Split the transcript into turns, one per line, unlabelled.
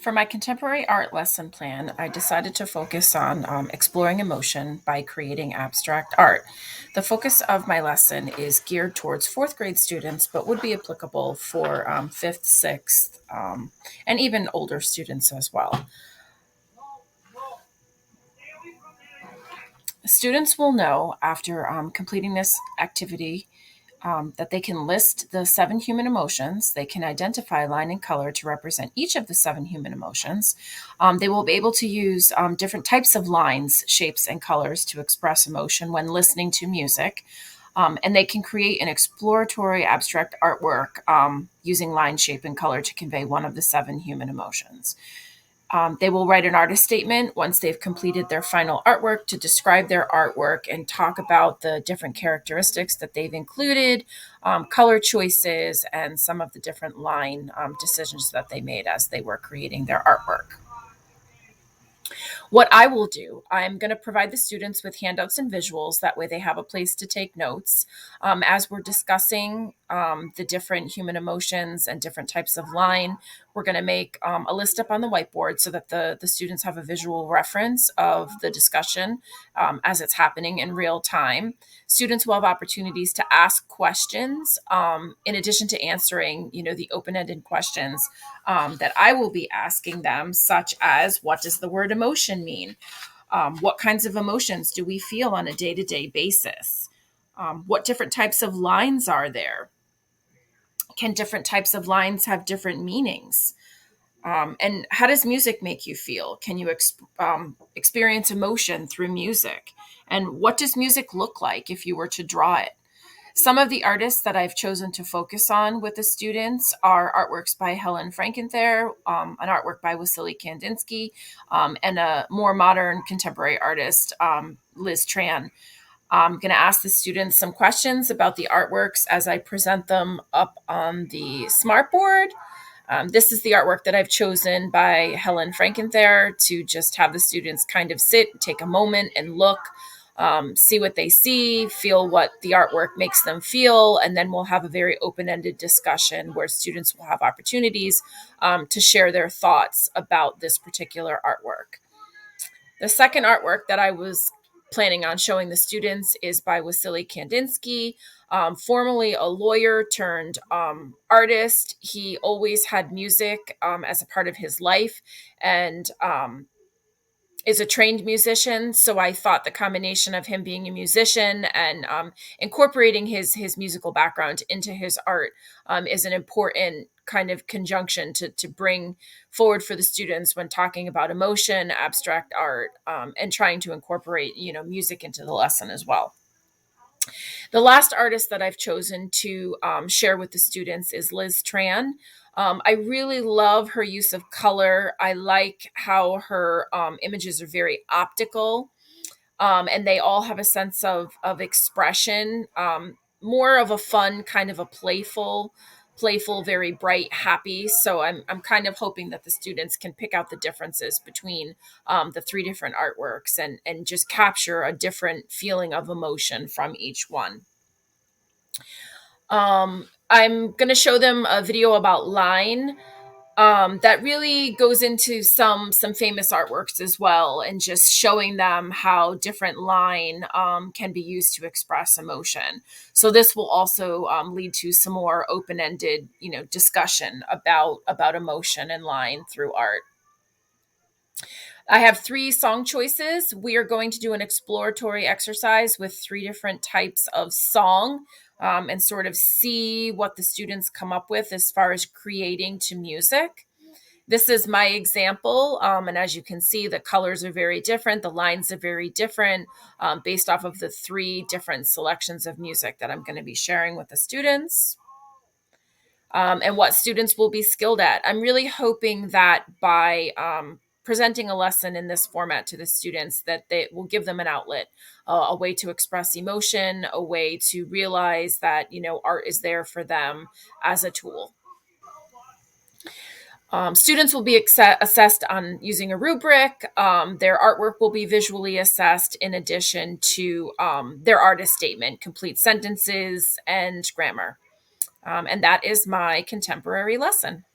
For my contemporary art lesson plan, I decided to focus on exploring emotion by creating abstract art. The focus of my lesson is geared towards fourth grade students, but would be applicable for fifth, sixth, and even older students as well. Students will know after completing this activity that they can list the seven human emotions. They can identify line and color to represent each of the seven human emotions. They will be able to use different types of lines, shapes, and colors to express emotion when listening to music. And they can create an exploratory abstract artwork using line, shape, and color to convey one of the seven human emotions. They will write an artist statement once they've completed their final artwork to describe their artwork and talk about the different characteristics that they've included, color choices, and some of the different line decisions that they made as they were creating their artwork. What I will do, I'm going to provide the students with handouts and visuals. That way they have a place to take notes. As we're discussing the different human emotions and different types of line, we're going to make a list up on the whiteboard so that the students have a visual reference of the discussion as it's happening in real time. Students will have opportunities to ask questions in addition to answering, the open-ended questions that I will be asking them, such as what does the word emotion mean? What kinds of emotions do we feel on a day to day basis? What different types of lines are there? Can different types of lines have different meanings? And how does music make you feel? Can you experience emotion through music? And what does music look like if you were to draw it? Some of the artists that I've chosen to focus on with the students are artworks by Helen Frankenthaler, an artwork by Wassily Kandinsky, and a more modern contemporary artist, Liz Tran. I'm going to ask the students some questions about the artworks as I present them up on the smartboard. This is the artwork that I've chosen by Helen Frankenthaler to just have the students kind of sit, take a moment and look, see what they see, feel what the artwork makes them feel, and then we'll have a very open-ended discussion where students will have opportunities to share their thoughts about this particular artwork. The second artwork that I was planning on showing the students is by Wassily Kandinsky, formerly a lawyer turned artist. He always had music as a part of his life and is a trained musician. So I thought the combination of him being a musician and incorporating his musical background into his art is an important kind of conjunction to bring forward for the students when talking about emotion, abstract art, and trying to incorporate, music into the lesson as well. The last artist that I've chosen to share with the students is Liz Tran. I really love her use of color. I like how her images are very optical, and they all have a sense of expression, more of a fun, kind of a playful, very bright, happy. So I'm kind of hoping that the students can pick out the differences between the three different artworks and just capture a different feeling of emotion from each one. I'm going to show them a video about line that really goes into some famous artworks as well, and just showing them how different line can be used to express emotion. So this will also lead to some more open-ended, discussion about emotion and line through art. I have three song choices. We are going to do an exploratory exercise with three different types of song and sort of see what the students come up with as far as creating to music. This is my example. And as you can see, the colors are very different. The lines are very different based off of the three different selections of music that I'm going to be sharing with the students. And what students will be skilled at. I'm really hoping that by presenting a lesson in this format to the students, that they will give them an outlet, a way to express emotion, a way to realize that, art is there for them as a tool. Students will be assessed on using a rubric. Their artwork will be visually assessed in addition to their artist statement, complete sentences, and grammar. And that is my contemporary lesson.